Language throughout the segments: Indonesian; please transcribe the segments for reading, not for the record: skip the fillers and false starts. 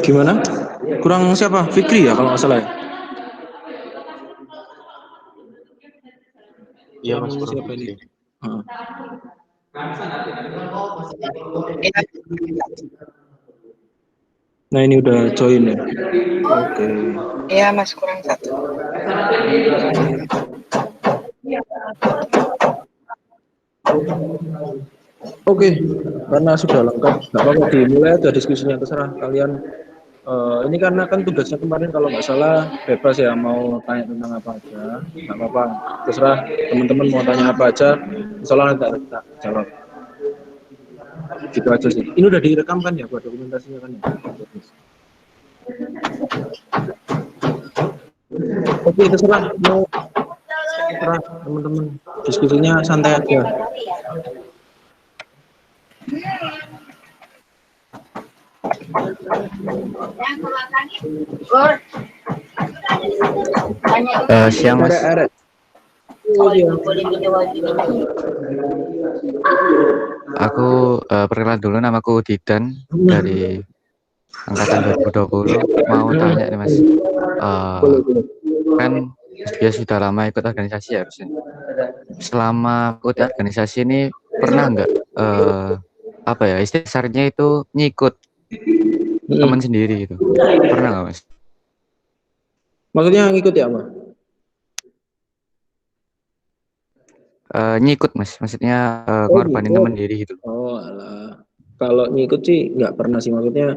Gimana? Kurang siapa? Fikri ya kalau nggak salah ya? Iya Mas, Kurang kurang siapa ini? Fikri. Nah ini udah join ya. Oke. Iya Mas, kurang satu. Oke, karena sudah lengkap, nggak apa-apa dimulai aja diskusinya, terserah kalian. Ini karena kan tugasnya kemarin kalau nggak salah bebas ya, mau tanya tentang apa aja, nggak apa-apa. Terserah teman-teman mau tanya apa aja, soalnya tak jawab. Gitu aja sih. Ini udah direkam kan ya buat dokumentasinya kan ya? Oke, terserah mau terserah teman-teman. Diskusinya santai aja. Siang Mas. Aku perkenalan dulu, namaku Didan dari angkatan 2020. Mau tanya nih Mas, kan dia sudah lama ikut organisasi ya harusnya. Selama ikut organisasi ini pernah nggak apa ya istilahnya itu nyikut teman sendiri gitu? Pernah nggak Mas? Maksudnya ngikut ya, Mas? Nyikut Mas, maksudnya ngorbanin teman sendiri gitu. Oh alah. Kalau ngikut sih nggak pernah sih, maksudnya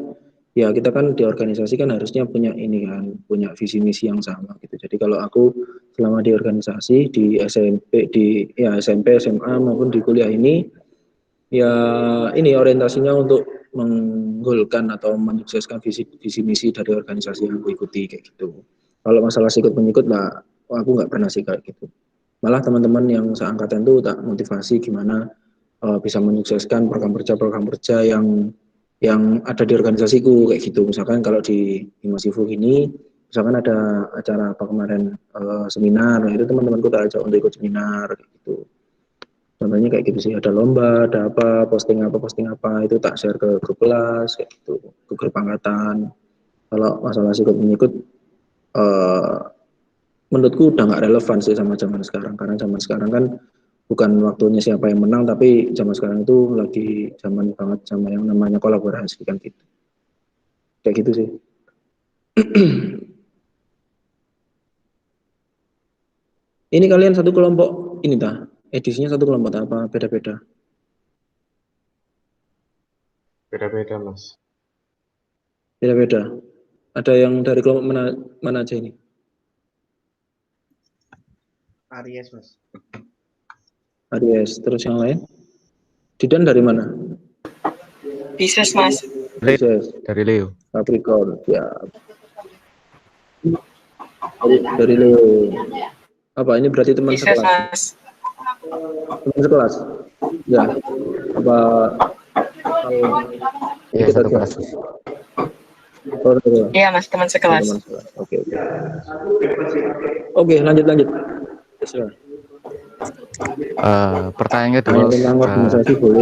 ya kita kan di organisasi kan harusnya punya ini kan, punya visi misi yang sama gitu. Jadi kalau aku selama di organisasi di SMP, SMP, SMA maupun di kuliah ini, ya ini orientasinya untuk menggolkan atau menyukseskan visi misi dari organisasi yang aku ikuti kayak gitu. Kalau masalah sikut menyikut lah, aku nggak pernah sih kayak gitu. Malah teman-teman yang seangkatan itu tak motivasi gimana bisa menyukseskan program kerja yang ada di organisasiku kayak gitu. Misalkan kalau di Masifu ini, misalkan ada acara apa kemarin seminar, nah itu teman-temanku tak ajak untuk ikut seminar kayak gitu. Contohnya kayak gitu sih, ada lomba, ada apa, posting apa, itu tak share ke grup kelas kayak gitu, ke grup angkatan. Kalau masalah sikut menyikut, menurutku udah nggak relevan sih sama zaman sekarang, karena zaman sekarang kan bukan waktunya siapa yang menang, tapi zaman sekarang itu lagi zaman banget sama yang namanya kolaborasi kan gitu. Kayak gitu sih. Ini kalian satu kelompok ini tah? Edisinya satu kelompok apa beda-beda? Beda-beda Mas. Beda-beda. Ada yang dari kelompok mana aja ini? Aries Mas. Aries, terus yang lain? Didan dari mana? Pisces Mas. Pisces. Dari Leo. Capricorn, ya. Dari Leo. Apa ini berarti teman Pisces sekelas? Mas. Teman sekelas? Ya. Apa? Iya, satu kelas. Iya Mas, teman sekelas. Oke. Oke, lanjut. Pertanyaan kedua,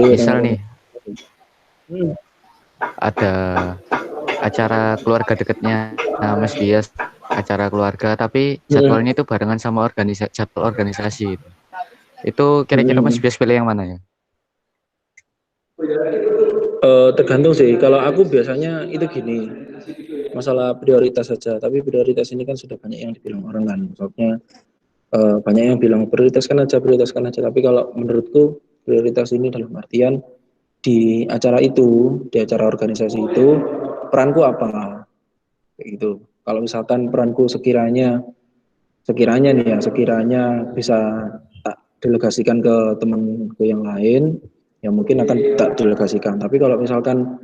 misal nih ada acara keluarga dekatnya Mas Dias, acara keluarga tapi jadwalnya itu barengan sama jadwal organisasi itu kira-kira Mas Dias pilih yang mana ya? Tergantung sih. Kalau aku biasanya itu gini, masalah prioritas saja. Tapi prioritas ini kan sudah banyak yang dibilang orang kan. Maksudnya banyak yang bilang prioritaskan aja. Tapi kalau menurutku prioritas ini dalam artian di acara itu, di acara organisasi itu, peranku apa? Kayak gitu. Kalau misalkan peranku sekiranya bisa tak delegasikan ke temanku yang lain, ya mungkin akan tak delegasikan. Tapi kalau misalkan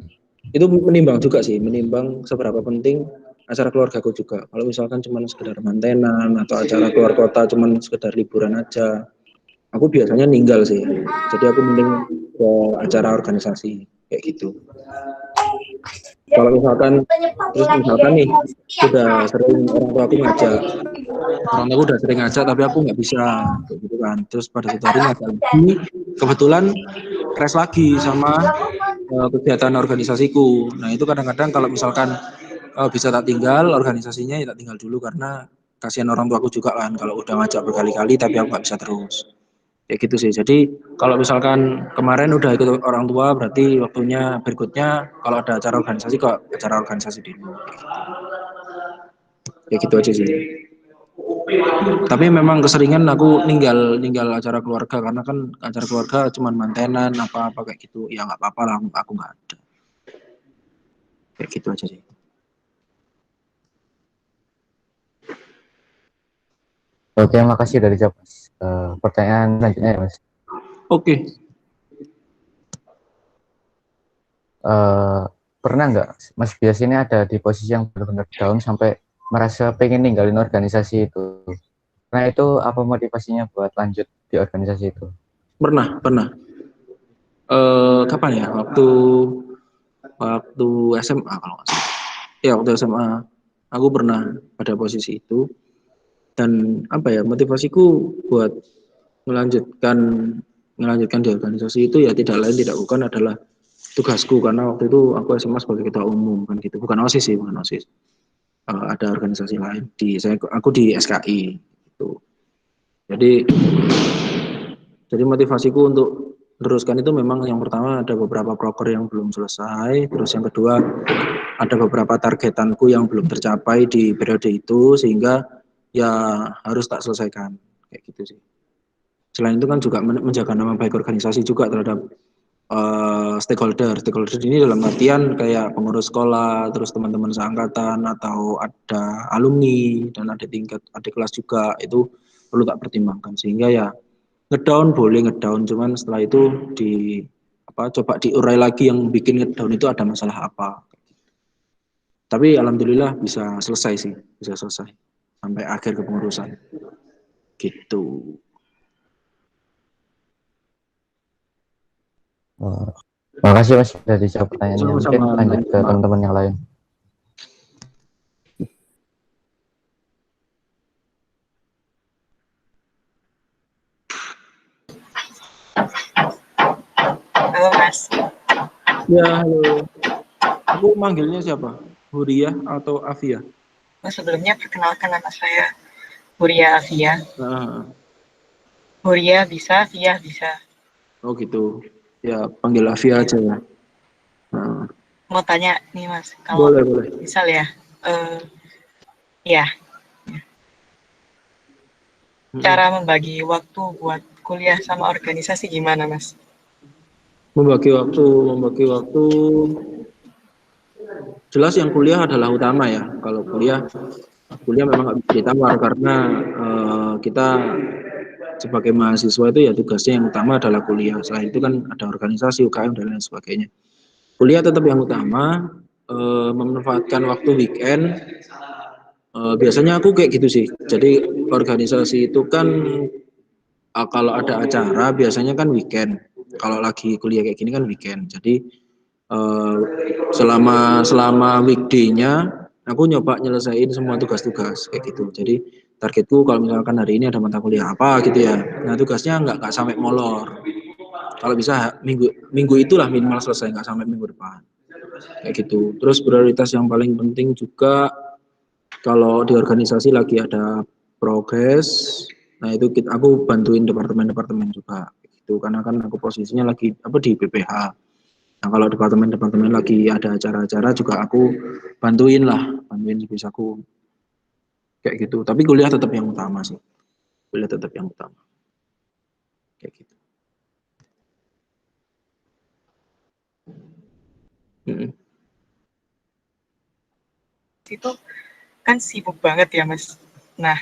itu menimbang juga sih, menimbang seberapa penting acara keluargaku juga. Kalau misalkan cuma sekedar mantenan atau acara keluar kota cuma sekedar liburan aja, aku biasanya ninggal sih. Jadi aku mending ke acara organisasi kayak gitu. Kalau misalkan nih sudah sering orang tua aku ngajak, tapi aku nggak bisa kayak gitu kan. Terus pada suatu hari ngajak lagi, kebetulan crash lagi sama kegiatan organisasiku. Nah itu kadang-kadang kalau misalkan bisa tak tinggal organisasinya ya tak tinggal dulu karena kasihan orang tuaku juga kan kalau udah ngajak berkali-kali tapi aku nggak bisa terus. Kayak gitu sih. Jadi kalau misalkan kemarin udah ikut orang tua berarti waktunya berikutnya kalau ada acara organisasi kok acara organisasi dulu. Ya gitu aja sih. Tapi memang keseringan aku ninggal acara keluarga karena kan acara keluarga cuman mantenan apa-apa kayak gitu. Ya nggak apa-apa lah aku nggak ada. Kayak gitu aja sih. Oke, makasih dari jawab Mas. Pertanyaan selanjutnya ya Mas. Oke. Pernah nggak Mas Bias ini ada di posisi yang benar-benar down sampai merasa pengen ninggalin organisasi itu? Nah itu apa motivasinya buat lanjut di organisasi itu? Pernah. Kapan ya? Waktu SMA kalau nggak salah. Ya waktu SMA aku pernah pada posisi itu dan apa ya motivasiku buat melanjutkan di organisasi itu ya tidak lain tidak bukan adalah tugasku karena waktu itu aku SMA sebagai ketua umum kan gitu bukan OSIS sih bukan OSIS. Ada organisasi lain aku di SKI gitu. Jadi motivasiku untuk meneruskan itu memang yang pertama ada beberapa proker yang belum selesai, terus yang kedua ada beberapa targetanku yang belum tercapai di periode itu sehingga ya harus tak selesaikan kayak gitu sih. Selain itu kan juga menjaga nama baik organisasi juga terhadap stakeholder. Stakeholder ini dalam artian kayak pengurus sekolah, terus teman-teman seangkatan atau ada alumni dan ada tingkat adik kelas juga itu perlu tak pertimbangkan sehingga ya ngedown boleh ngedown cuman setelah itu coba diurai lagi yang bikin ngedown itu ada masalah apa. Tapi alhamdulillah bisa selesai sampai akhir kepengurusan. Gitu. Makasih Mas sudah dijawab pertanyaannya. Mungkin Sama-sama. lanjut ke teman-teman yang lain. Halo Mas. Ya, halo. Aku manggilnya siapa? Huria atau Afia? Mas sebelumnya perkenalkan nama saya Huria Afia. Nah, Huria bisa, Afia bisa. oh gitu. Ya, panggil Afia aja ya. Nah, Mau tanya nih Mas, kalau boleh. misal ya, ya cara membagi waktu buat kuliah sama organisasi gimana Mas? Membagi waktu jelas yang kuliah adalah utama ya. Kalau kuliah memang nggak bisa ditawar karena kita sebagai mahasiswa itu ya tugasnya yang utama adalah kuliah. Selain itu kan ada organisasi, UKM dan lain sebagainya. Kuliah tetap yang utama, memanfaatkan waktu weekend. Biasanya aku kayak gitu sih. Jadi organisasi itu kan kalau ada acara biasanya kan weekend. Kalau lagi kuliah kayak gini kan weekend. Jadi selama weekday-nya aku nyoba nyelesain semua tugas-tugas kayak gitu. Jadi targetku kalau misalkan hari ini ada mata kuliah apa gitu ya. Nah tugasnya nggak sampai molor. Kalau bisa minggu itulah minimal selesai nggak sampai minggu depan kayak gitu. Terus prioritas yang paling penting juga kalau di organisasi lagi ada progres, nah itu aku bantuin departemen-departemen juga gitu karena kan aku posisinya lagi di BPH. Nah kalau departemen-departemen lagi ada acara-acara juga aku bantuin sebisaku kayak gitu. Tapi kuliah tetap yang utama sih, kuliah tetap yang utama kayak gitu. Itu kan sibuk banget ya Mas. Nah,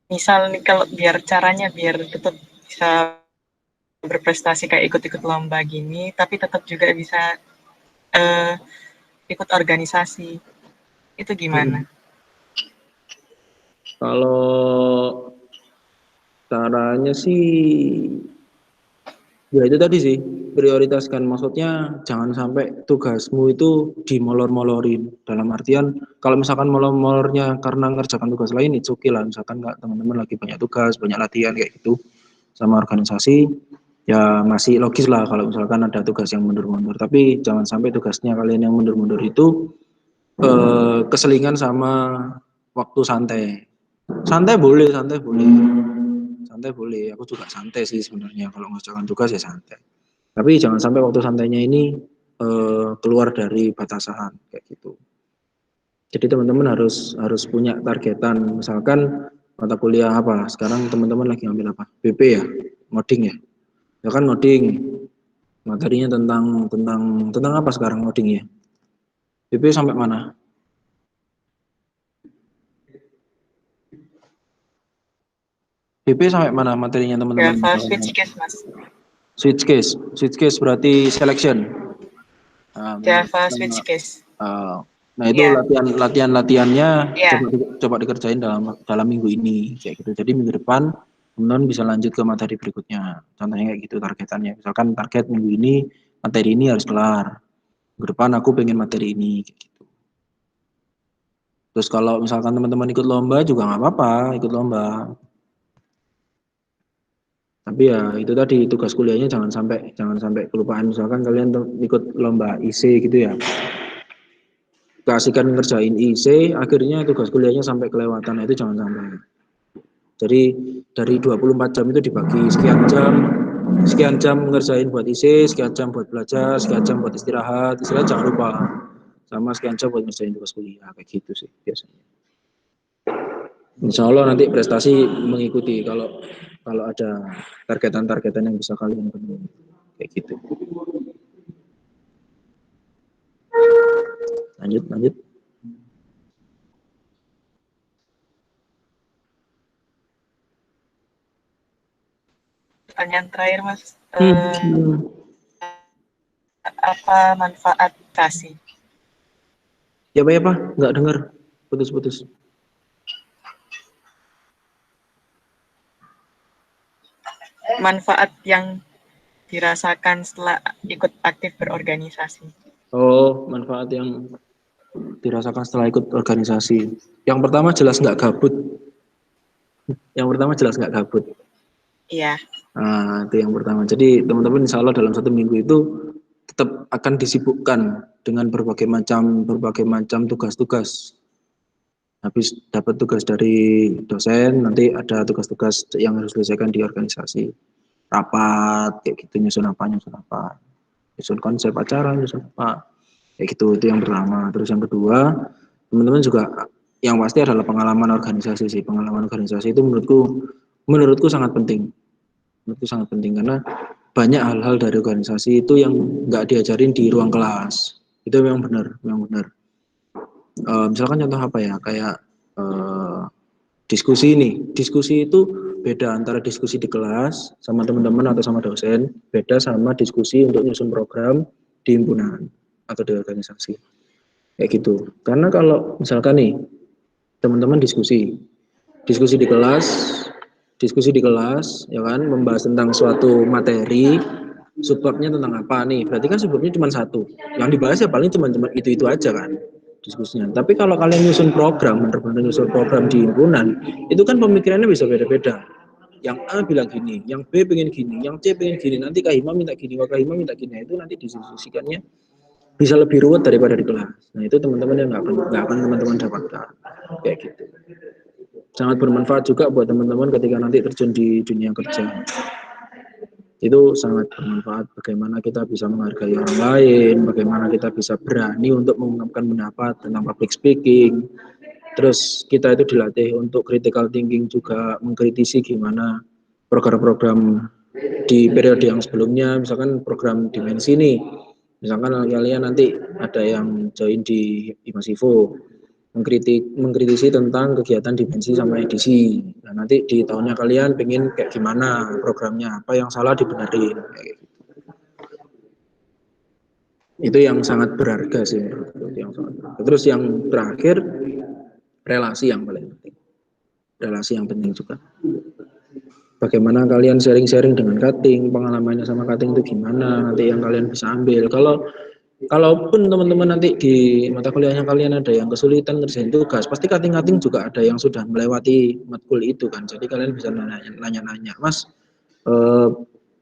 misal nih kalau caranya biar tetap bisa berprestasi kayak ikut-ikut lomba gini, tapi tetap juga bisa ikut organisasi, itu gimana? Kalau caranya sih ya itu tadi sih prioritaskan, maksudnya jangan sampai tugasmu itu dimolor-molorin dalam artian kalau misalkan molor-molornya karena ngerjakan tugas lain itu oke lah, misalkan nggak teman-teman lagi banyak tugas banyak latihan kayak gitu sama organisasi ya masih logis lah kalau misalkan ada tugas yang mundur-mundur. Tapi jangan sampai tugasnya kalian yang mundur-mundur itu keselingan sama waktu santai. Santai boleh, santai boleh. Santai boleh, aku juga santai sih sebenarnya kalau ngerjakan tugas ya santai. Tapi jangan sampai waktu santainya ini keluar dari batasan kayak gitu. Jadi teman-teman harus punya targetan, misalkan mata kuliah apa? Sekarang teman-teman lagi ambil apa? BP ya, ngoding ya. Ya kan ngoding. Materinya tentang apa sekarang ngodingnya? BP sampai mana? BP sampai mana materinya teman-teman? Java switch case, Mas. Switch case berarti selection. Java switch case. Nah itu latihannya Iya. coba dikerjain dalam minggu ini kayak gitu. Jadi minggu depan teman-teman bisa lanjut ke materi berikutnya. Contohnya kayak gitu targetannya. Misalkan target minggu ini materi ini harus kelar. Minggu depan aku pengen materi ini kayak gitu. Terus kalau misalkan teman-teman ikut lomba juga nggak apa-apa, ikut lomba. Tapi ya itu tadi tugas kuliahnya jangan sampai kelupaan. Misalkan kalian ikut lomba IC gitu ya. Keasikan ngerjain IC, akhirnya tugas kuliahnya sampai kelewatan. Nah, itu jangan sampai. Jadi dari 24 jam itu dibagi sekian jam ngerjain buat IC, sekian jam buat belajar, sekian jam buat istirahat. Istilah jangan lupa. Sama sekian jam buat ngerjain tugas kuliah kayak gitu sih biasanya. Insya Allah nanti prestasi mengikuti kalau ada targetan-targetan yang bisa kalian penuhi kayak gitu. Lanjut. Pertanyaan terakhir, Mas. Apa manfaat kasih? Ya Pak, nggak dengar, putus-putus. Manfaat yang dirasakan setelah ikut aktif berorganisasi. Oh, manfaat yang dirasakan setelah ikut organisasi. Yang pertama jelas nggak gabut. Iya. Nah, itu yang pertama. Jadi teman-teman insya Allah dalam 1 minggu itu tetap akan disibukkan dengan berbagai macam tugas-tugas. Habis dapat tugas dari dosen, nanti ada tugas-tugas yang harus diselesaikan di organisasi. Rapat, kayak gitu, nyusun apa. Nyusun konsep acara, nyusun apa. Kayak gitu, itu yang pertama. Terus yang kedua, teman-teman juga yang pasti adalah pengalaman organisasi sih. Pengalaman organisasi itu menurutku sangat penting. Karena banyak hal-hal dari organisasi itu yang nggak diajarin di ruang kelas. Itu memang benar. Misalkan contoh apa ya, kayak diskusi itu beda antara diskusi di kelas sama teman-teman atau sama dosen, beda sama diskusi untuk nyusun program di himpunan atau di organisasi kayak gitu. Karena kalau misalkan nih teman-teman diskusi di kelas ya kan, membahas tentang suatu materi, subbabnya tentang apa nih, berarti kan subbabnya cuma satu, yang dibahas ya paling teman-teman itu aja kan diskusinya. Tapi kalau kalian nyusun program, bener-bener nyusun program di himpunan, itu kan pemikirannya bisa beda-beda. Yang A bilang gini, yang B pengen gini, yang C pengen gini, nanti Kak Hima minta gini, Kak Hima minta gini. Itu nanti didiskusikannya bisa lebih ruwet daripada di kelas. Nah itu teman-teman yang nggak akan teman-teman dapatkan kayak gitu. Sangat bermanfaat juga buat teman-teman ketika nanti terjun di dunia kerja. Itu sangat bermanfaat bagaimana kita bisa menghargai orang lain, bagaimana kita bisa berani untuk mengungkapkan pendapat tentang public speaking. Terus kita itu dilatih untuk critical thinking juga, mengkritisi gimana program-program di periode yang sebelumnya, misalkan program dimensi nih, misalkan kalian nanti ada yang join di Imasivo, mengkritisi tentang kegiatan dimensi sama edisi. Nah, nanti di tahunnya kalian pengen kayak gimana programnya, apa yang salah dibenerin. Kayak gitu. Itu yang sangat berharga sih. Terus yang terakhir, relasi yang paling penting. Relasi yang penting juga. Bagaimana kalian sharing-sharing dengan cutting, pengalamannya sama cutting itu gimana, nanti yang kalian bisa ambil. Kalaupun teman-teman nanti di mata kuliahnya kalian ada yang kesulitan ngerjain tugas, pasti cutting-cutting juga ada yang sudah melewati matkul itu kan. Jadi kalian bisa nanya-nanya, Mas,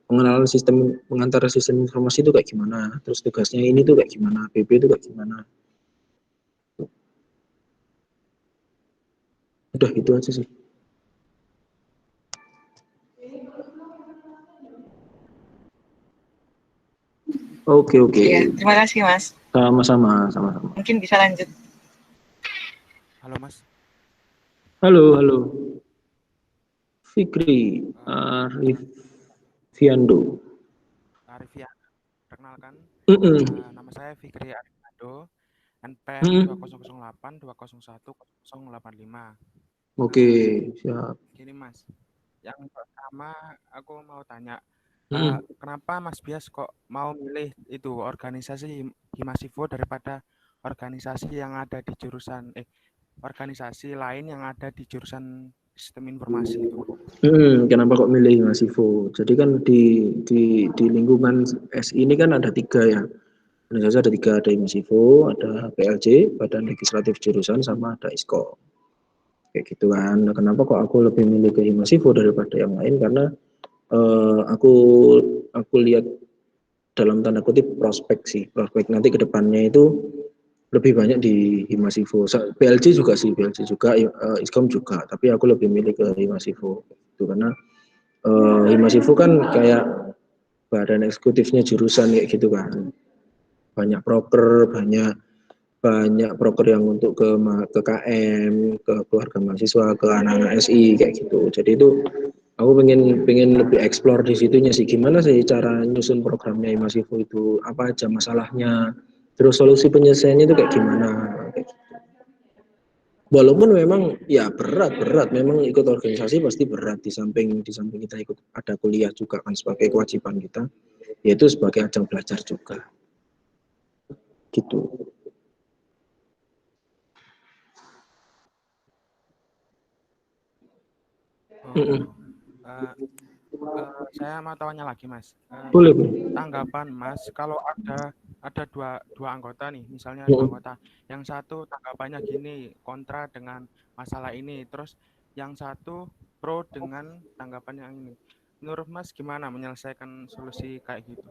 pengenalan sistem pengantar sistem informasi itu kayak gimana, terus tugasnya ini tuh kayak gimana, BP itu kayak gimana. Udah itu aja sih. Oke. Iya, terima kasih Mas. Sama-sama. Mungkin bisa lanjut. Halo Mas. Halo. Fikri Arifiando. Arifia, perkenalkan. Mm-mm. Nama saya Fikri Arifiando, NPM 2008 201 0085. Oke, siap. Gini Mas, yang pertama aku mau tanya, Mm. kenapa Mas Bias kok mau milih itu organisasi Himasivo daripada organisasi yang ada di jurusan organisasi lain yang ada di jurusan sistem informasi itu? Kenapa kok milih Himasivo? Jadi kan di lingkungan SI ini kan ada 3 ya. Organisasi ada 3, ada Himasivo, ada PLJ, Badan Legislatif Jurusan, sama ada ISKO. Kayak gitu kan. Nah, kenapa kok aku lebih milih ke Himasivo daripada yang lain? Karena aku lihat dalam tanda kutip prospek nanti ke depannya itu lebih banyak di Himasivo. PLJ juga, ISKOM juga, tapi aku lebih milih ke Himasivo itu karena Himasivo kan kayak badan eksekutifnya jurusan kayak gitu kan. Banyak proker, banyak proker yang untuk ke KM, ke keluarga mahasiswa, ke anak-anak SI kayak gitu. Jadi itu aku pengen lebih explore di situnya sih, gimana sih cara nyusun programnya Himasivo itu, apa aja masalahnya, terus solusi penyelesaiannya itu kayak gimana. Kayak gitu. Walaupun memang ya berat, memang ikut organisasi pasti berat, di samping kita ikut ada kuliah juga kan sebagai kewajiban kita, yaitu sebagai ajang belajar juga. Gitu. Saya mau tanya lagi Mas. Boleh. Tanggapan Mas kalau ada dua anggota nih, misalnya 2 anggota. Yang satu tanggapannya gini, kontra dengan masalah ini, terus yang satu pro dengan tanggapan yang ini. Menurut Mas gimana menyelesaikan solusi kayak gitu?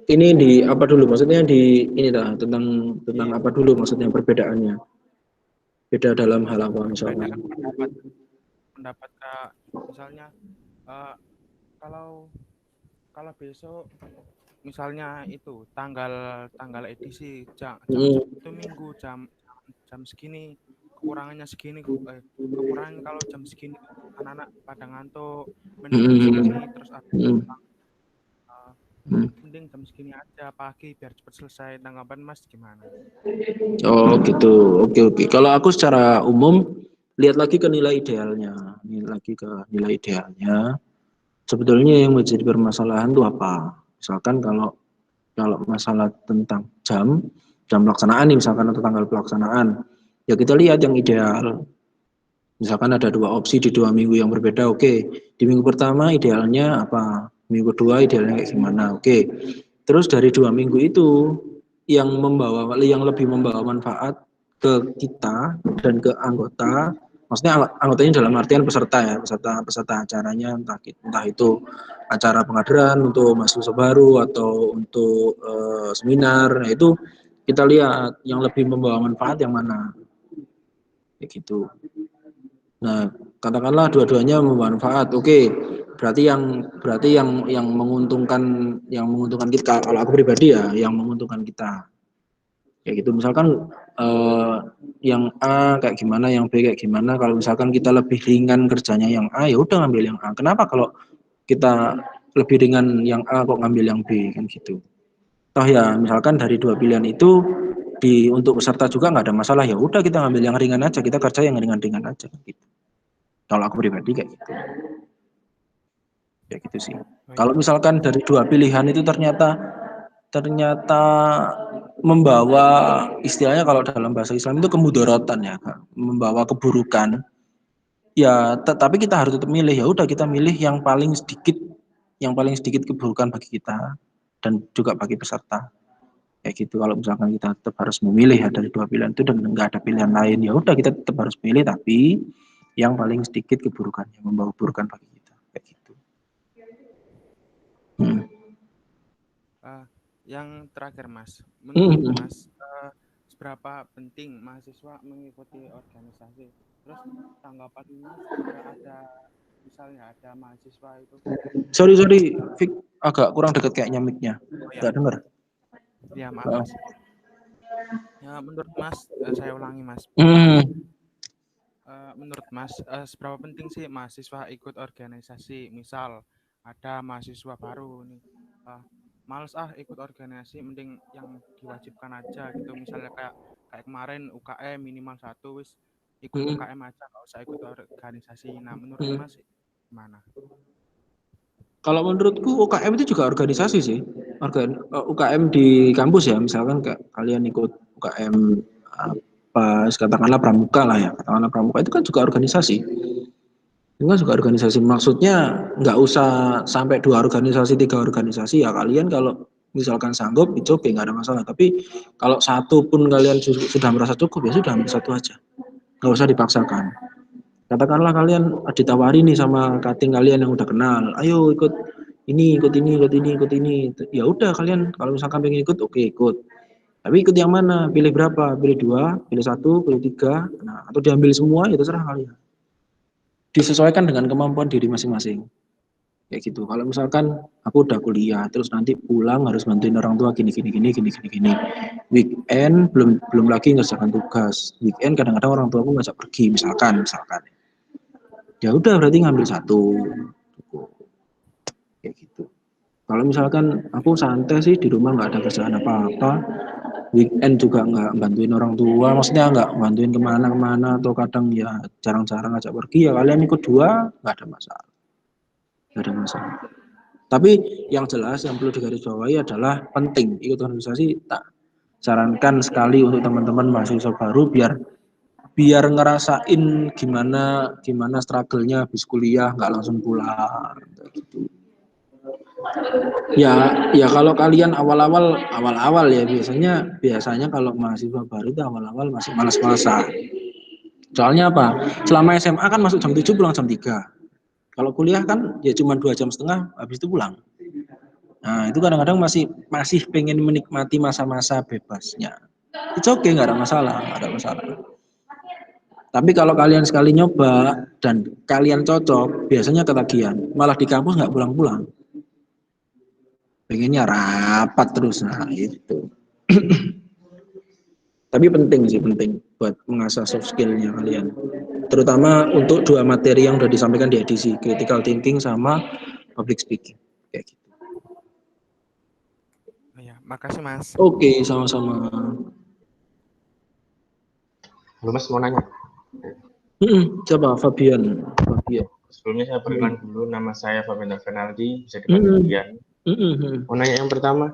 Ini di apa dulu? Maksudnya di ini tentang apa dulu maksudnya perbedaannya? Beda dalam hal apa misalnya? Pendapat misalnya kalau besok misalnya itu tanggal edisi jam Sabtu Minggu jam segini, kekurangannya segini, kekurangan kalau jam segini anak-anak pada ngantuk, mending jam segini, terus ada mending jam segini aja pagi biar cepat selesai. Tanggapan Mas gimana? Oh gitu, oke. Kalau aku secara umum lihat lagi ke nilai idealnya, sebetulnya yang menjadi permasalahan itu apa? Misalkan kalau masalah tentang jam pelaksanaan nih misalkan, atau tanggal pelaksanaan, ya kita lihat yang ideal. Misalkan ada 2 opsi di 2 minggu yang berbeda, oke. Di minggu pertama idealnya apa? Minggu kedua idealnya kayak gimana? Oke. Terus dari 2 minggu itu yang lebih membawa manfaat ke kita dan ke anggota, maksudnya anggotanya dalam artian peserta ya, peserta acaranya, entah itu acara pengajaran untuk mahasiswa baru atau untuk seminar. Nah, itu kita lihat yang lebih membawa manfaat yang mana. Kayak gitu. Nah, katakanlah dua-duanya bermanfaat. Oke. Berarti yang menguntungkan kita, kalau aku pribadi ya, yang menguntungkan kita. Kayak gitu. Misalkan yang A kayak gimana, yang B kayak gimana. Kalau misalkan kita lebih ringan kerjanya yang A, ya udah ngambil yang A. Kenapa kalau kita lebih ringan yang A kok ngambil yang B, kan gitu. Toh ya, misalkan dari 2 pilihan itu untuk peserta juga nggak ada masalah, ya udah kita ngambil yang ringan aja, kita kerja yang ringan-ringan aja gitu. Kalau aku pribadi kayak gitu. Ya gitu sih. Kalau misalkan dari 2 pilihan itu ternyata membawa, istilahnya kalau dalam bahasa Islam itu kemudorotan ya, membawa keburukan. Ya, tapi kita harus tetap milih. Ya udah kita milih yang paling sedikit keburukan bagi kita dan juga bagi peserta. Kayak gitu. Kalau misalkan kita tetap harus memilih ya dari 2 pilihan itu dan nggak ada pilihan lain, ya udah kita tetap harus pilih, tapi yang paling sedikit keburukannya, membawa keburukan bagi kita. Kayak gitu. Hmm. Yang terakhir Mas, menurut Hmm. Mas seberapa penting mahasiswa mengikuti organisasi? Terus tanggapan Mas jika ada misalnya ada mahasiswa itu Sorry, Fik, agak kurang dekat kayaknya mic-nya. Nggak dengar. ya maaf Mas. Ya menurut Mas, saya ulangi Mas. Menurut Mas, seberapa penting sih mahasiswa ikut organisasi? Misal ada mahasiswa baru nih, males ikut organisasi, mending yang diwajibkan aja gitu. Misalnya kayak kemarin UKM minimal 1 wis ikut UKM aja, nggak usah ikut organisasi. Nah, menurut Mas gimana? Kalau menurutku UKM itu juga organisasi sih. UKM di kampus ya, misalkan kayak kalian ikut UKM apa, katakanlah pramuka lah ya, katakanlah pramuka itu kan juga organisasi. Itu kan juga organisasi. Maksudnya nggak usah sampai 2 organisasi, 3 organisasi ya. Kalian kalau misalkan sanggup, itu oke, nggak ada masalah. Tapi kalau satu pun kalian sudah merasa cukup, ya sudah ambil satu aja. Nggak usah dipaksakan. Katakanlah kalian ditawari nih sama cutting kalian yang udah kenal, ayo ikut ini, ikut ini, ikut ini, ikut ini. Ya udah kalian kalau misalkan pengen ikut, oke ikut. Tapi ikut yang mana? Pilih berapa? Pilih 2, pilih 1, pilih 3. Nah, atau diambil semua, ya terserah kalian. Disesuaikan dengan kemampuan diri masing-masing. Kayak gitu. Kalau misalkan aku udah kuliah, terus nanti pulang harus bantuin orang tua gini. Weekend belum lagi ngerjakan tugas. Weekend kadang-kadang orang tua aku ngajak pergi, misalkan. Ya udah berarti ngambil satu. Kayak gitu. Kalau misalkan aku santai sih di rumah nggak ada kerjaan apa-apa, weekend juga nggak bantuin orang tua, maksudnya nggak bantuin kemana-kemana atau kadang ya jarang-jarang ajak pergi, ya kalian ikut 2 nggak ada masalah. Tapi yang jelas yang perlu digarisbawahi adalah penting ikut organisasi. Tak sarankan sekali untuk teman-teman mahasiswa baru biar ngerasain gimana struggle-nya habis kuliah nggak langsung pulang gitu. Ya kalau kalian awal-awal ya biasanya kalau mahasiswa baru itu awal-awal masih malas-malasan. Soalnya apa? Selama SMA kan masuk jam 7 pulang jam 3. Kalau kuliah kan ya cuma 2,5 jam habis itu pulang. Nah, itu kadang-kadang masih pengen menikmati masa-masa bebasnya. Itu oke, nggak ada masalah. Tapi kalau kalian sekali nyoba dan kalian cocok, biasanya ketagihan. Malah di kampus nggak pulang-pulang. Pengennya rapat terus, nah itu. Tapi penting buat mengasah soft skill-nya kalian. Terutama untuk 2 materi yang sudah disampaikan di edisi, critical thinking sama public speaking. Kayak gitu. Ya, makasih Mas. Oke, sama-sama. Halo Mas, mau nanya. Siapa? Fabian. Sebelumnya saya perkenalkan dulu, nama saya Fabian Fernaldi, bisa dipanggil Fabian. Mau nanya yang pertama,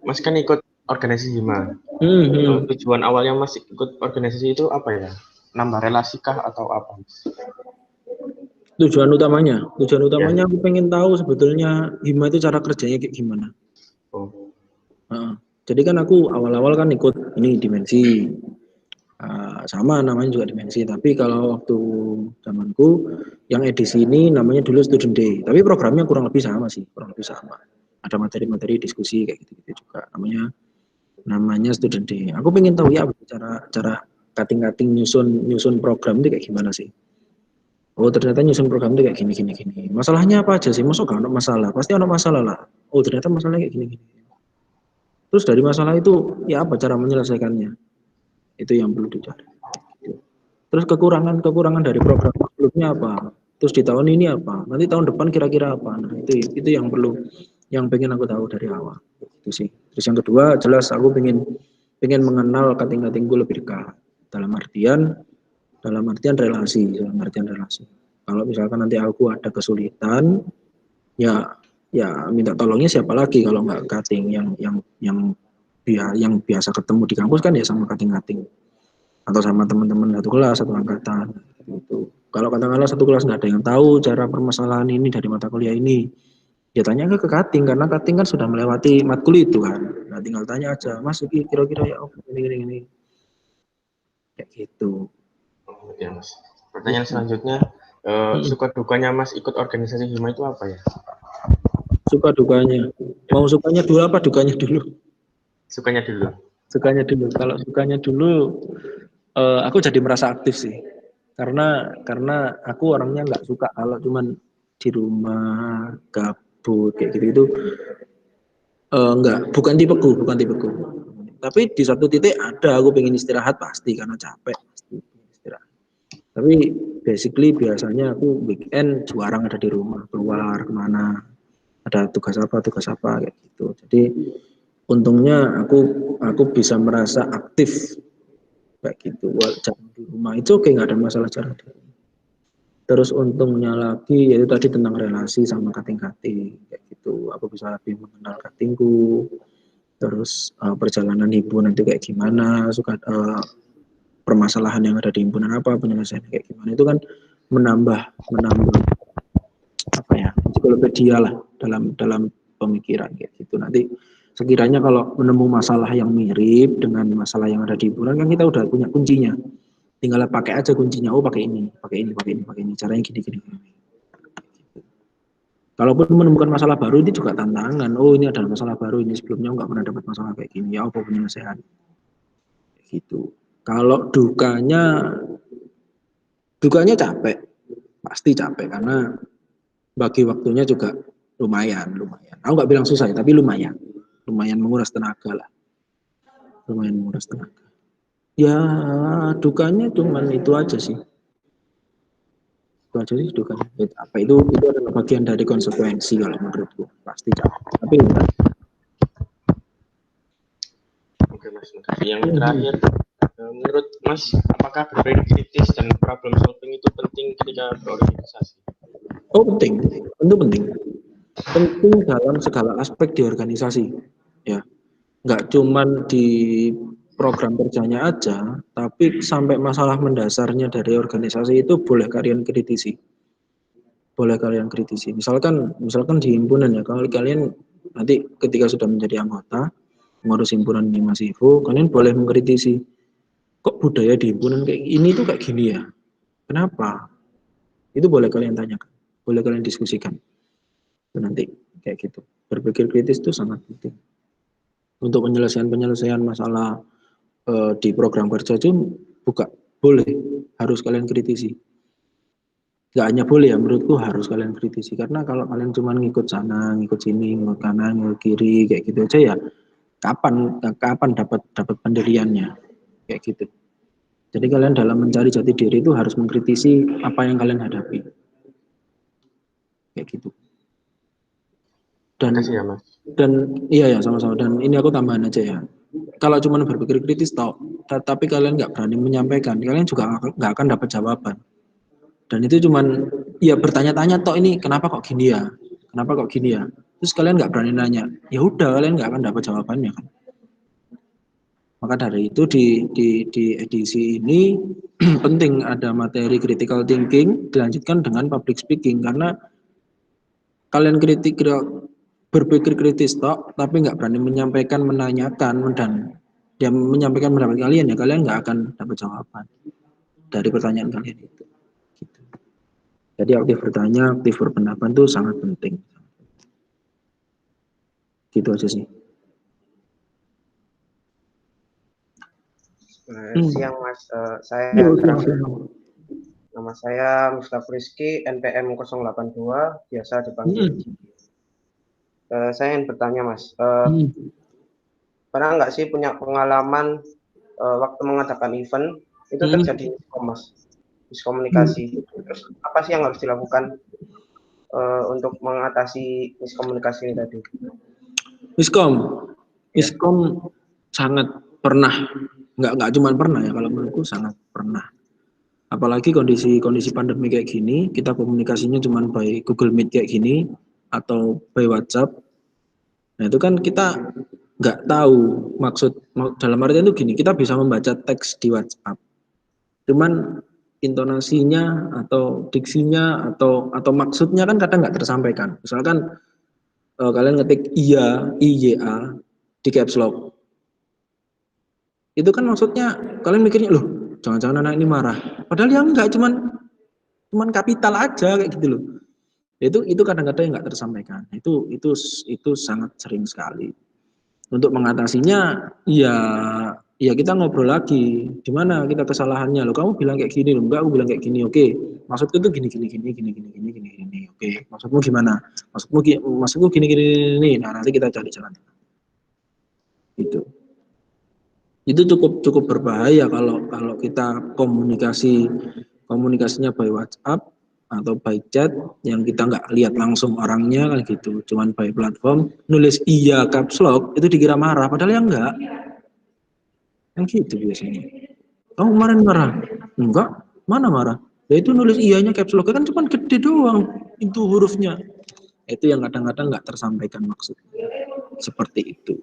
Mas kan ikut organisasi HIMA. Tujuan awalnya Mas ikut organisasi itu apa ya? Nambah relasi kah atau apa? Tujuan utamanya aku pengen tahu sebetulnya HIMA itu cara kerjanya kayak gimana. Jadi kan aku awal-awal kan ikut ini dimensi, sama namanya juga dimensi. Tapi kalau waktu zamanku yang edisi ini namanya dulu student day. Tapi programnya kurang lebih sama. Ada materi-materi diskusi kayak gitu juga. Namanya student day. Aku pengen tahu ya cara cutting nyusun program itu kayak gimana sih. Oh ternyata nyusun program itu kayak gini. Masalahnya apa aja sih? Masuk gak ada masalah? Pasti ada masalah lah. Oh ternyata masalahnya kayak gini. Terus dari masalah itu ya apa cara menyelesaikannya? Itu yang perlu dicari. Terus kekurangan dari program sebelumnya apa? Terus di tahun ini apa? Nanti tahun depan kira-kira apa? Nah itu yang pengen aku tahu dari awal. Itu sih. Terus yang kedua jelas aku pengen mengenal cutting-cuttingku lebih dekat. Dalam artian relasi. Kalau misalkan nanti aku ada kesulitan, ya minta tolongnya siapa lagi kalau nggak cutting yang biasa ketemu di kampus kan ya sama cutting atau sama teman-teman satu kelas satu angkatan gitu. Kalau katakanlah satu kelas nggak ada yang tahu cara permasalahan ini dari mata kuliah ini, ya tanya ke cutting karena cutting kan sudah melewati matkul itu kan. Nah tinggal tanya aja, Mas ini kira-kira ya ini kayak gitu. Ya Mas. Pertanyaan selanjutnya, suka dukanya Mas ikut organisasi HIMA itu apa ya? Suka dukanya. Mau sukanya dulu apa dukanya dulu? Sukanya dulu. Sukanya dulu. Kalau sukanya dulu, aku jadi merasa aktif sih. Karena aku orangnya nggak suka kalau cuman di rumah gabut kayak gitu itu bukan tipeku. Tapi di satu titik ada aku pengen istirahat pasti karena capek pasti istirahat. Tapi basically biasanya aku weekend jarang ada di rumah, keluar kemana, ada tugas apa kayak gitu. Jadi untungnya aku bisa merasa aktif kayak gitu. Jarang di rumah itu oke, nggak ada masalah jarang di rumah. Terus untungnya lagi yaitu tadi tentang relasi sama kating-kating kayak gitu. Aku bisa lebih mengenal katingku. Terus perjalanan ibu nanti kayak gimana, suka permasalahan yang ada di himpunan apa, penyelesaian kayak gimana, itu kan menambah apa ya, ensiklopedia lah dalam pemikiran kayak gitu. Nanti sekiranya kalau menemukan masalah yang mirip dengan masalah yang ada di himpunan kan kita udah punya kuncinya. Tinggal pakai aja kuncinya, oh pakai ini, caranya gini. Kalaupun menemukan masalah baru itu juga tantangan. Oh ini adalah masalah baru, ini sebelumnya nggak pernah dapat masalah kayak gini. Ya apa penyelesaian? Gitu. Kalau dukanya capek, pasti capek karena bagi waktunya juga lumayan. Aku nggak bilang susah ya, tapi lumayan menguras tenaga lah. Lumayan menguras tenaga. Ya dukanya cuman itu aja sih. Itu aja sih dukanya. Apa itu adalah bagian dari konsekuensi kalau menurutku pasti capek. Tapi Oke Mas, yang terakhir, menurut Mas, apakah berpikir kritis dan problem solving itu penting ketika berorganisasi? Oh penting, tentu penting. Penting dalam segala aspek di organisasi, ya. Nggak cuman di program kerjanya aja, tapi sampai masalah mendasarnya dari organisasi itu boleh kalian kritisi. Misalkan di himpunan ya, kalau kalian nanti ketika sudah menjadi anggota, mengurus himpunan di Masivo, kalian boleh mengkritisi, kok budaya di himpunan kayak ini tuh kayak gini ya? Kenapa? Itu boleh kalian tanyakan, boleh kalian diskusikan. Itu nanti kayak gitu. Berpikir kritis itu sangat penting. Untuk penyelesaian masalah di program kerja itu boleh, harus kalian kritisi. Gak hanya boleh ya, menurutku harus kalian kritisi. Karena kalau kalian cuma ngikut sana, ngikut sini, ngikut kanan, ngikut kiri, kayak gitu aja ya, kapan dapat pendiriannya, kayak gitu. Jadi kalian dalam mencari jati diri itu harus mengkritisi apa yang kalian hadapi, kayak gitu. Dan Makasih ya Mas. Dan iya ya sama-sama. Dan ini aku tambahan aja ya. Kalau cuma berpikir kritis tapi kalian nggak berani menyampaikan, kalian juga nggak akan dapat jawaban. Dan itu cuman ya bertanya-tanya ini kenapa kok gini ya, terus kalian nggak berani nanya, ya udah kalian nggak akan dapat jawabannya kan. Maka dari itu di edisi ini penting ada materi critical thinking dilanjutkan dengan public speaking, karena kalian berpikir kritis tapi nggak berani menyampaikan, menanyakan, dan dia menyampaikan pendapat kalian, ya kalian nggak akan dapat jawaban dari pertanyaan kalian itu. Gitu. Jadi aktif bertanya, aktif berpendapat itu sangat penting. Gitu aja sih. Siang Mas, nama saya Mustafa Rizky, NPM 082, biasa dipanggil saya ingin bertanya Mas, pernah nggak sih punya pengalaman waktu mengadakan event itu terjadi miskomunikasi? Terus apa sih yang harus dilakukan untuk mengatasi miskomunikasi ini tadi? Miskom sangat pernah, nggak cuma pernah ya, kalau menurutku sangat pernah. Apalagi kondisi pandemi kayak gini, kita komunikasinya cuma by Google Meet kayak gini atau by WhatsApp. Nah itu kan kita nggak tahu maksud, dalam artian itu gini, kita bisa membaca teks di WhatsApp, cuman intonasinya atau diksinya atau maksudnya kan kadang nggak tersampaikan. Misalkan kalian ngetik iya di caps lock, itu kan maksudnya kalian mikirnya loh jangan-jangan anak ini marah, padahal yang enggak, cuman kapital aja kayak gitu loh. Itu kadang-kadang yang nggak tersampaikan. Itu sangat sering sekali. Untuk mengatasinya, ya kita ngobrol lagi. Di mana kita kesalahannya? Loh, kamu bilang kayak gini, loh, enggak, aku bilang kayak gini. Oke, maksudku tuh gini. Oke, maksudmu gimana? Maksudku gini. Nah, nanti kita cari jalan. Itu cukup berbahaya kalau kita komunikasinya by WhatsApp atau by chat yang kita nggak lihat langsung orangnya kan gitu, cuman by platform nulis iya caps lock itu dikira marah padahal ya enggak, yang gitu biasanya. Kamu kemarin marah? Enggak, mana marah? Ya itu nulis iyanya caps lock kan cuman gede doang itu hurufnya, itu yang kadang-kadang nggak tersampaikan maksudnya seperti itu.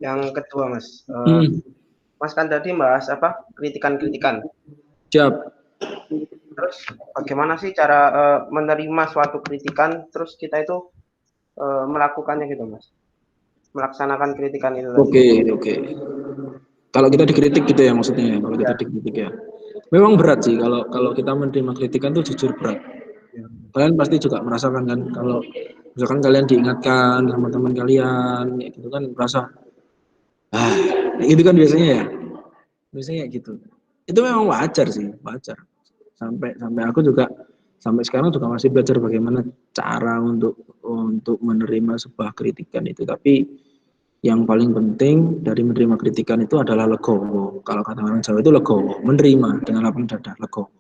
Yang kedua Mas, Mas kan tadi bahas apa kritikan. Siap. Terus bagaimana sih cara menerima suatu kritikan terus kita itu melakukannya gitu Mas, melaksanakan kritikan itu tadi. Oke. Kalau kita dikritik gitu ya maksudnya, kalau kita dikritik ya memang berat sih kalau kita menerima kritikan tuh jujur berat. Kalian pasti juga merasakan kan kalau misalkan kalian diingatkan sama teman kalian ya gitu kan merasa itu kan biasanya gitu. Itu memang wajar sampai aku juga sampai sekarang juga masih belajar bagaimana cara untuk menerima sebuah kritikan itu. Tapi yang paling penting dari menerima kritikan itu adalah legowo. Kalau kata orang Jawa itu legowo, menerima dengan lapang dada, legowo.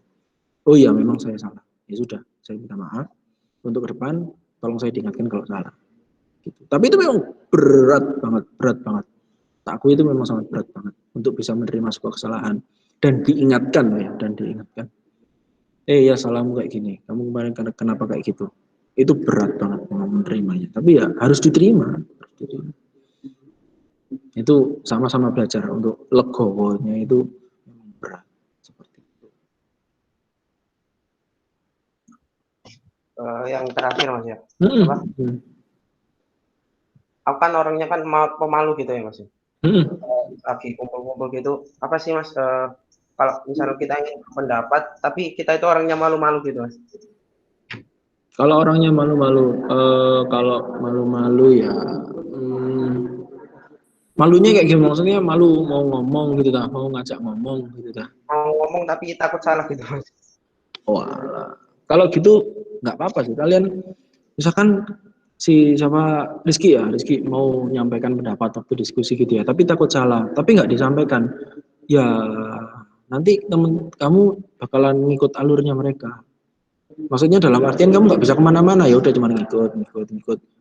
Oh iya memang saya salah. Ya sudah, saya minta maaf. Untuk ke depan tolong saya diingatkan kalau salah. Gitu. Tapi itu memang berat banget. Takku itu memang sangat berat banget untuk bisa menerima sebuah kesalahan dan diingatkan. Ya salahmu kayak gini, kamu kemarin kenapa kayak gitu. Itu berat banget menerimanya. Tapi ya harus diterima. Itu sama-sama belajar untuk legowonya itu berat seperti itu. Yang terakhir Mas ya. Aku kan orangnya kan pemalu gitu ya Mas. Lagi kumpul-kumpul gitu, apa sih Mas kalau misalnya kita ingin pendapat tapi kita itu orangnya malu-malu gitu Mas. Kalau orangnya malu-malu, ya malunya kayak gimana? Maksudnya malu mau ngomong gitu dah, mau ngajak ngomong gitu dah. Mau ngomong tapi takut salah gitu Mas. Walah, kalau gitu nggak apa-apa sih. Kalian misalkan siapa Rizky mau menyampaikan pendapat waktu diskusi gitu ya, tapi takut salah, tapi nggak disampaikan, ya nanti temen kamu bakalan ngikut alurnya mereka. Maksudnya dalam artian kamu nggak bisa kemana-mana, ya udah cuma ngikut.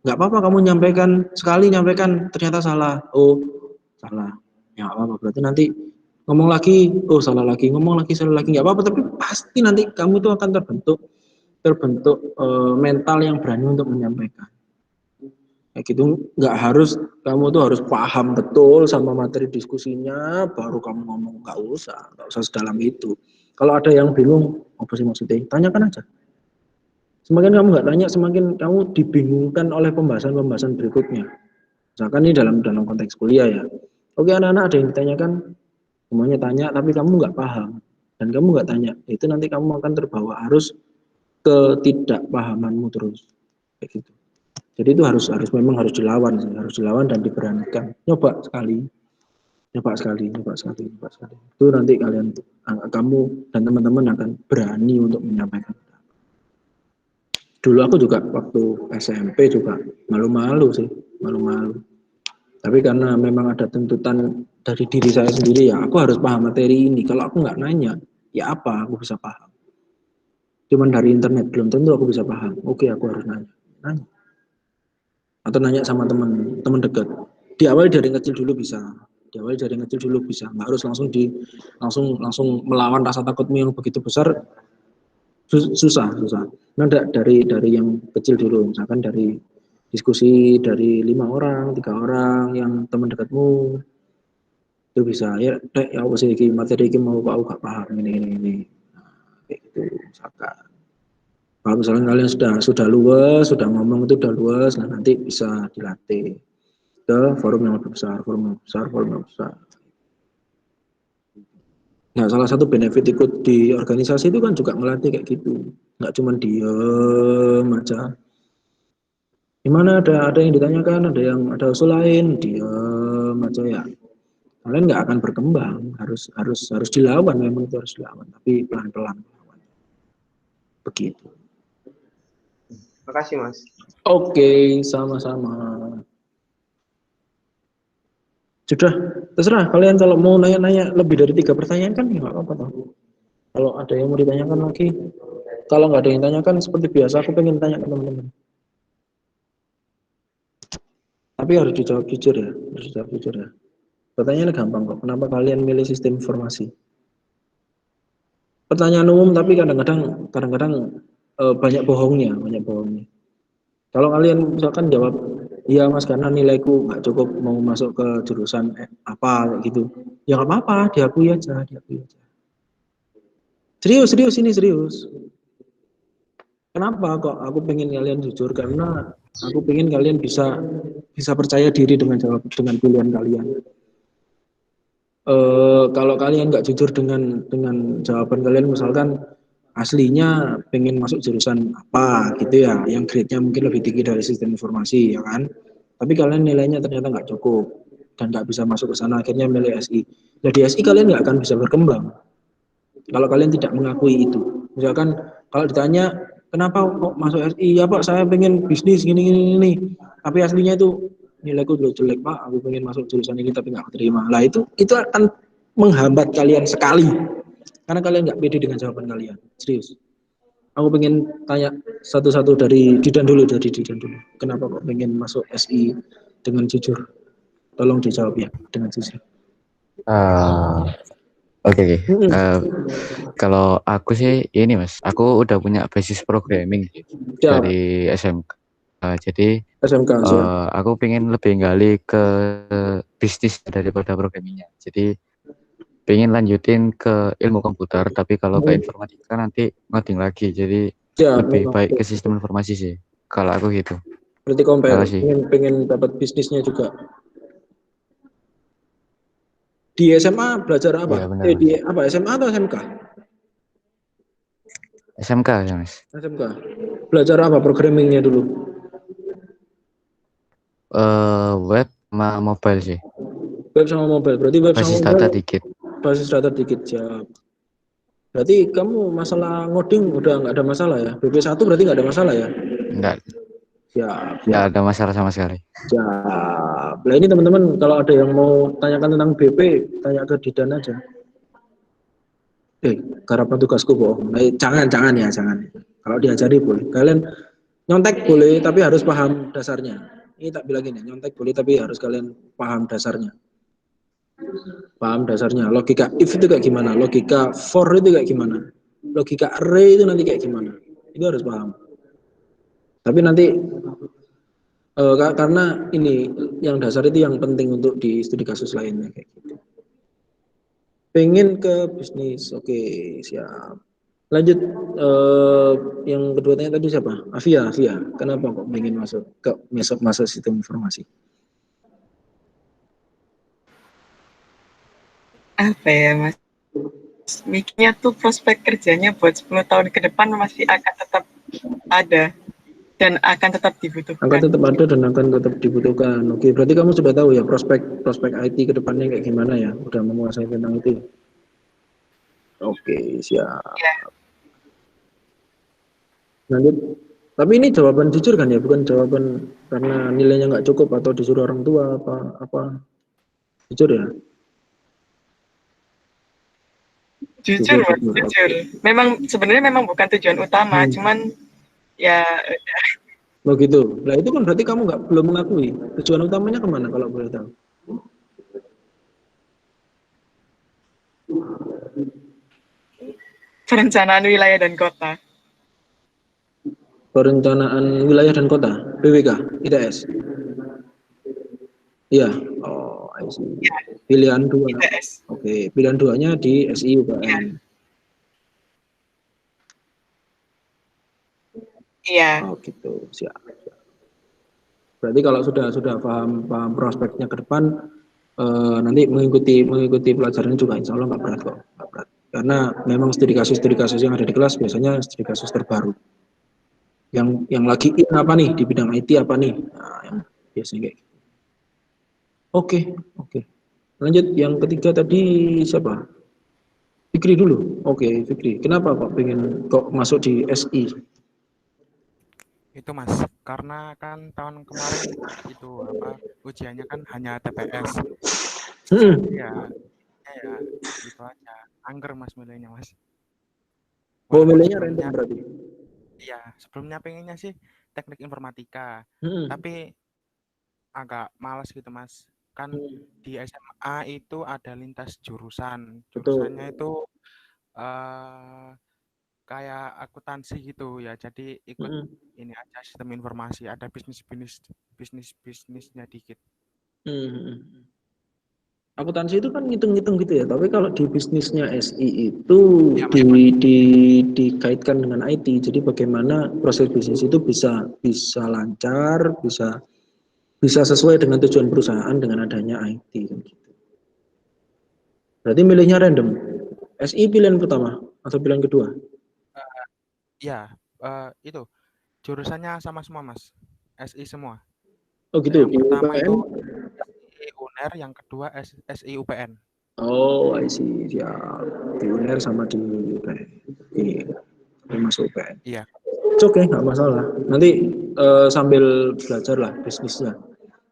Nggak apa-apa kamu nyampaikan ternyata salah. Oh salah, ya apa-apa. Berarti nanti ngomong lagi, oh salah lagi, ngomong lagi salah lagi, nggak apa-apa. Tapi pasti nanti kamu tuh akan terbentuk mental yang berani untuk menyampaikan. Kayak gitu, nggak harus kamu tuh harus paham betul sama materi diskusinya, baru kamu ngomong, nggak usah sedalam itu. Kalau ada yang bingung, apa sih maksudnya? Tanyakan aja. Semakin kamu nggak tanya, semakin kamu dibingungkan oleh pembahasan berikutnya. Misalkan ini dalam konteks kuliah ya. Oke anak-anak ada yang ditanyakan, semuanya tanya, tapi kamu nggak paham dan kamu nggak tanya, itu nanti kamu akan terbawa arus ketidakpahamanmu terus, kayak gitu. Jadi itu memang harus dilawan dan diberanikan. Nyoba sekali. Itu nanti kamu dan teman-teman akan berani untuk menyampaikan. Dulu aku juga waktu SMP juga malu-malu. Tapi karena memang ada tuntutan dari diri saya sendiri ya, aku harus paham materi ini. Kalau aku nggak nanya, ya apa aku bisa paham? Cuman dari internet belum tentu aku bisa paham. Oke, aku harus nanya. Atau nanya sama teman dekat. Diawali dari kecil dulu bisa. Nggak harus langsung melawan rasa takutmu yang begitu besar. Susah. Nah, dari yang kecil dulu, misalkan dari diskusi dari 5 orang, 3 orang yang teman dekatmu, itu bisa ya apa sih materi ini mau aku gak paham ini. Nah, kayak gitu misalkan. Kalau misalnya kalian sudah luas, sudah ngomong itu udah luas, nah nanti bisa dilatih ke forum yang lebih besar. Nah, salah satu benefit ikut di organisasi itu kan juga melatih kayak gitu. nggak cuma diem aja. Gimana ada yang ditanyakan, ada usul lain, diem aja ya. Kalian nggak akan berkembang, harus dilawan, memang itu harus dilawan, tapi pelan-pelan. Begitu. Makasih Mas. Oke, sama-sama. Sudah, terserah kalian kalau mau nanya-nanya lebih dari 3 pertanyaan kan nggak apa-apa. Kalau ada yang mau ditanyakan lagi, kalau nggak ada yang tanyakan seperti biasa, aku pengen tanya ke teman-teman. Tapi harus dijawab jujur ya, harus dijawab jujur ya. Pertanyaannya gampang kok, kenapa kalian milih sistem informasi? Pertanyaan umum tapi kadang-kadang banyak bohongnya. Kalau kalian misalkan jawab, iya Mas karena nilaiku nggak cukup mau masuk ke jurusan apa gitu, ya nggak apa-apa, diakui aja. Serius ini serius. Kenapa kok aku pengen kalian jujur? Karena aku pengen kalian bisa percaya diri dengan pilihan kalian. Kalau kalian nggak jujur dengan jawaban kalian, misalkan aslinya pengen masuk jurusan apa gitu ya, yang grade-nya mungkin lebih tinggi dari sistem informasi ya kan, tapi kalian nilainya ternyata nggak cukup dan nggak bisa masuk ke sana, akhirnya milih SI. Jadi SI kalian nggak akan bisa berkembang kalau kalian tidak mengakui itu. Misalkan kalau ditanya kenapa kok masuk SI, ya Pak saya pengen bisnis gini, tapi aslinya itu nilaiku jelek Pak, aku pengen masuk jurusan ini tapi nggak terima. Lah itu akan menghambat kalian sekali karena kalian nggak pede dengan jawaban kalian. Serius. Aku pengen tanya satu-satu dari Didan dulu. Kenapa kok pengen masuk SI dengan jujur? Tolong dijawab ya dengan jujur. Oke. Kalau aku sih ini Mas, aku udah punya basis programming dari SMK. Jadi SMK, aku pengen lebih gali ke bisnis daripada programmingnya. Jadi pengen lanjutin ke ilmu komputer, tapi kalau ke informatika nanti ngoding lagi. Jadi lebih baik ke sistem informasi sih. Kalau aku gitu. Berarti pengen dapat bisnisnya juga. Di SMA belajar apa? Ya, di apa SMA atau SMK? SMK ya Mas. SMK. Belajar apa programmingnya dulu? Web sama mobile sih. Web sama mobile. Berarti web basis sama data mobile. dikit. Basis data dikit siap. Berarti kamu masalah ngoding udah nggak ada masalah ya? BP1 berarti nggak ada masalah ya? Enggak. Siap. Nggak ada masalah sama sekali. Siap. Nah ini teman-teman kalau ada yang mau tanyakan tentang BP, tanya ke Didan aja. Garapan tugasku bohong. Jangan. Kalau diajari boleh. Kalian nyontek boleh, tapi harus paham dasarnya. Ini tak bilang ini, nyontek boleh, tapi harus kalian paham dasarnya. Logika if itu kayak gimana, logika for itu kayak gimana, logika array itu nanti kayak gimana, itu harus paham. Tapi nanti karena ini yang dasar itu yang penting untuk di studi kasus lainnya kayak gitu. Pengen ke bisnis, oke siap. Lanjut yang kedua tadi siapa? Afia. Kenapa kok pengen masuk sistem informasi? Apa ya Mas? Mikirnya tuh prospek kerjanya buat 10 tahun ke depan masih akan tetap ada dan akan tetap dibutuhkan. Oke, berarti kamu sudah tahu ya prospek IT ke depannya kayak gimana ya? Udah menguasai tentang itu. Oke, siap. Ya. Lanjut. Tapi ini jawaban jujur kan ya, bukan jawaban karena nilainya nggak cukup atau disuruh orang tua apa. Jujur ya? Jujur. Memang sebenarnya bukan tujuan utama, cuman ya udah. Oh gitu. Nah itu kan berarti kamu belum mengakui tujuan utamanya kemana kalau boleh tahu? Perencanaan wilayah dan kota. Perencanaan wilayah dan kota, PWK, ITS. Iya. Oh, I see. Pilihan 2. ITS. Oke, pilihan 2-nya di SI UPN. Iya. Oh gitu, siap. Berarti kalau sudah paham prospeknya ke depan, nanti mengikuti pelajaran juga insya Allah nggak berat kok, nggak berat. Karena memang studi kasus yang ada di kelas biasanya studi kasus terbaru. Yang lagi in apa nih di bidang IT apa nih? Nah, yang biasanya kayak gitu. Oke. Lanjut yang ketiga tadi siapa? Fikri dulu. Oke, Fikri. Kenapa kok masuk di SI? Itu Mas, karena kan tahun kemarin itu ujiannya kan hanya TPS. Ya itu aja. Angger Mas milihnya Mas. Walaupun milihnya sebelumnya random berarti. Iya, sebelumnya pengennya sih teknik informatika. Tapi agak malas gitu Mas. Kan di SMA itu ada lintas jurusan. Jurusannya itu kayak akuntansi gitu ya. Jadi ikut ini aja sistem informasi. Ada bisnisnya dikit. Akuntansi itu kan ngitung-ngitung gitu ya. Tapi kalau di bisnisnya SI itu Ya, dikaitkan dengan IT. Jadi bagaimana proses bisnis itu bisa lancar, bisa sesuai dengan tujuan perusahaan dengan adanya IT kan gitu. Berarti milihnya random. SI pilihan pertama atau pilihan kedua? Itu jurusannya sama semua Mas. SI semua. Oh gitu. Yang pertama itu SI UNER, yang kedua SI UPN. Oh, I see. Ya, di UNER sama di UPN. Iya, masuk UPN. Iya. Oke, nggak masalah. Nanti sambil belajar lah bisnisnya.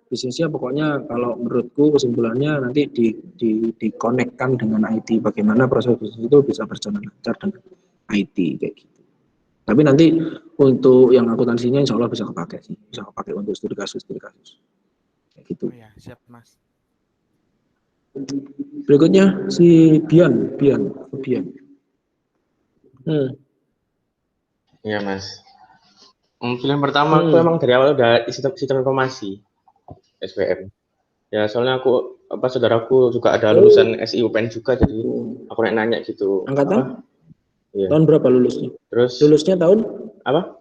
Bisnisnya pokoknya kalau menurutku kesimpulannya nanti dikonekkan dengan IT. Bagaimana proses bisnis itu bisa berjalan lancar dengan IT kayak gitu. Tapi nanti untuk yang akuntansinya insya Allah bisa kepake sih. Bisa kepake untuk studi kasus. Kayak gitu. Oh ya, siap Mas. Berikutnya si Bian. Iya Mas. Pilihan pertama aku emang dari awal udah sistem informasi SPM. Ya soalnya saudaraku juga ada lulusan SI UPN juga, jadi aku nanya gitu. Angkatan? Iya. Tahun berapa lulusnya? Terus lulusnya tahun? Apa?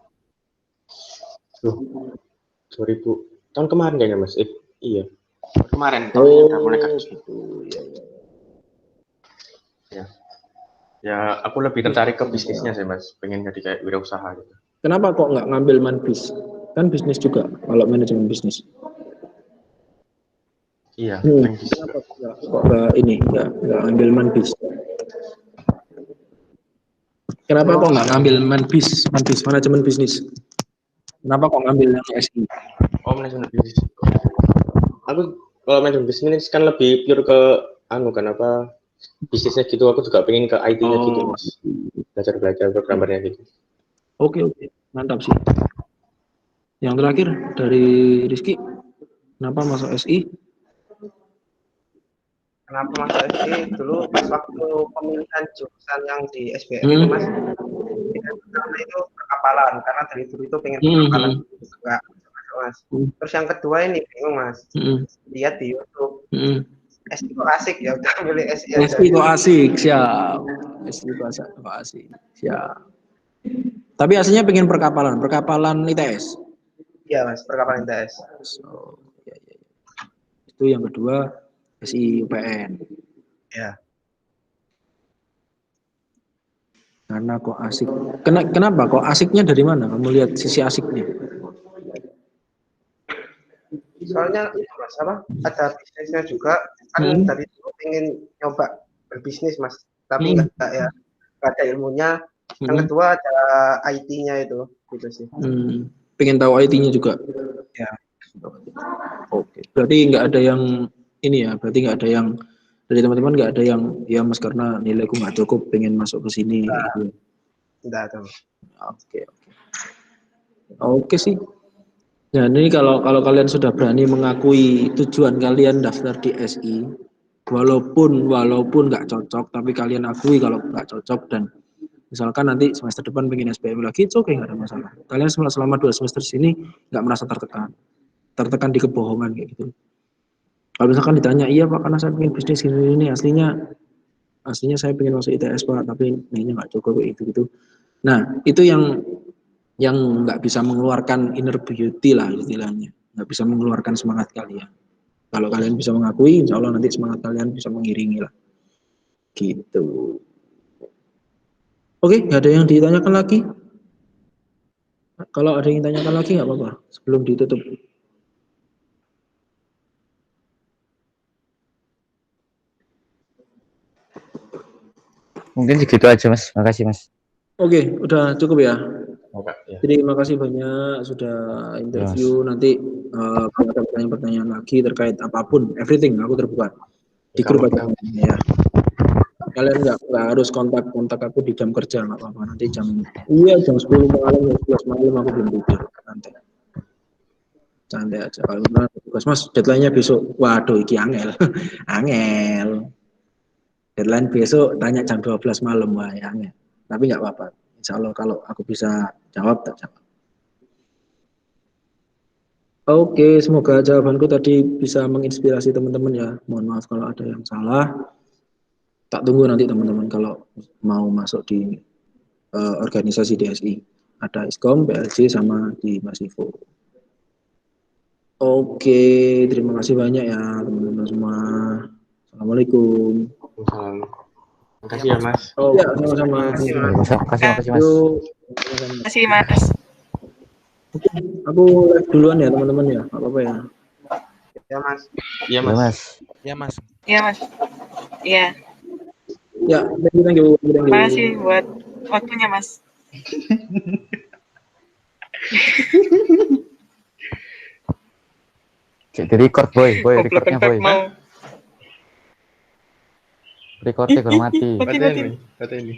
2000 tahun kemarin kayaknya Mas. Iya. Kemarin tahun ini udah mulai kerja. Ya, aku lebih tertarik ke bisnisnya sih Mas. Pengen jadi kayak wirausaha gitu. Kenapa kok nggak ngambil manbis? Kan bisnis juga, kalau manajemen bisnis. Iya, kenapa kok nggak ngambil manbis? Kenapa kok nggak ngambil manbis manajemen bisnis? Kenapa kok ngambil yang SI? Oh, manajemen bisnis. Aku kalau manajemen bisnis kan lebih pure ke bisnisnya gitu. Aku juga pengen ke IT-nya gitu Mas. Belajar programmernya gitu. Oke, mantap sih. Yang terakhir dari Rizky, kenapa masuk SI? Kenapa masuk SI? Dulu pas waktu pemilihan jurusan yang di SBM itu Mas, itu perkapalan, karena dari dulu itu pengen perkapalan juga Mas. Terus yang kedua ini bingung Mas, lihat di YouTube. SI kok asik ya, udah milih SI aja. SI kok asik, siap. SI kok asik, siap. Tapi aslinya pengen perkapalan ITS. Iya Mas, perkapalan ITS. Oh, ya. Itu yang kedua SI UPN. Ya. Karena kok asik. Kenapa kok asiknya dari mana? Kamu lihat sisi asiknya. Soalnya Mas ada bisnisnya juga. Kan tadi dulu pengen nyoba berbisnis Mas, tapi nggak ada ilmunya. Yang kedua ada IT-nya itu, gitu sih. Pengen tahu IT-nya juga. Ya. Oke. Berarti nggak ada yang ini ya. Berarti nggak ada yang dari teman-teman nggak ada yang ya Mas karena nilaiku nggak cukup pengen masuk ke sini. Gitu. Nggak ada. Oke sih. Nah ini kalau kalian sudah berani mengakui tujuan kalian daftar di SI, walaupun nggak cocok, tapi kalian akui kalau nggak cocok dan misalkan nanti semester depan pengen SBM lagi, oke nggak ada masalah. Kalian selama 2 semester sini nggak merasa tertekan di kebohongan kayak gitu. Kalau misalkan ditanya, iya Pak karena saya pengen bisnis ini aslinya saya pengen masuk ITS Pak, tapi nilainya nggak cukup gitu. Nah itu yang nggak bisa mengeluarkan inner beauty lah istilahnya, nggak bisa mengeluarkan semangat kalian. Kalau kalian bisa mengakui, insya Allah nanti semangat kalian bisa mengiringi lah. Gitu. Oke, nggak ada yang ditanyakan lagi? Kalau ada yang ditanyakan lagi nggak apa-apa sebelum ditutup. Mungkin segitu aja Mas. Makasih Mas. Oke, udah cukup ya. Ya. Jadi makasih banyak sudah interview. Nanti kalau ada pertanyaan-pertanyaan lagi terkait apapun, everything aku terbuka di grup aja ya. Kalian nggak harus kontak aku di jam kerja, nggak apa-apa. Nanti jam 10 malam, jam 11 malam aku belum tidur. Santai aja. Kalau benar tugas Mas, deadline-nya besok. Waduh, iki angel. Angel. Deadline besok tanya jam 12 malam, wah ya angel. Tapi nggak apa-apa. Insya Allah kalau aku bisa jawab, tak jawab. Oke, semoga jawabanku tadi bisa menginspirasi teman-teman ya. Mohon maaf kalau ada yang salah. Tak tunggu nanti teman-teman kalau mau masuk di organisasi DSI. Ada ISKOM, PLJ, sama di Masivo. Oke, terima kasih banyak ya teman-teman semua. Assalamualaikum. Makasih ya Mas. Oh ya, sama-sama. Makasih Mas. Makasih Mas. Aku live duluan ya teman-teman ya, nggak apa-apa ya. Ya Mas. Iya Mas. Ya Mas. Iya Mas. Iya. Ya, thank you. Terima kasih buat waktunya Mas. Jadi record boy, recordnya boy. Recordnya kurang mati. Mati ini.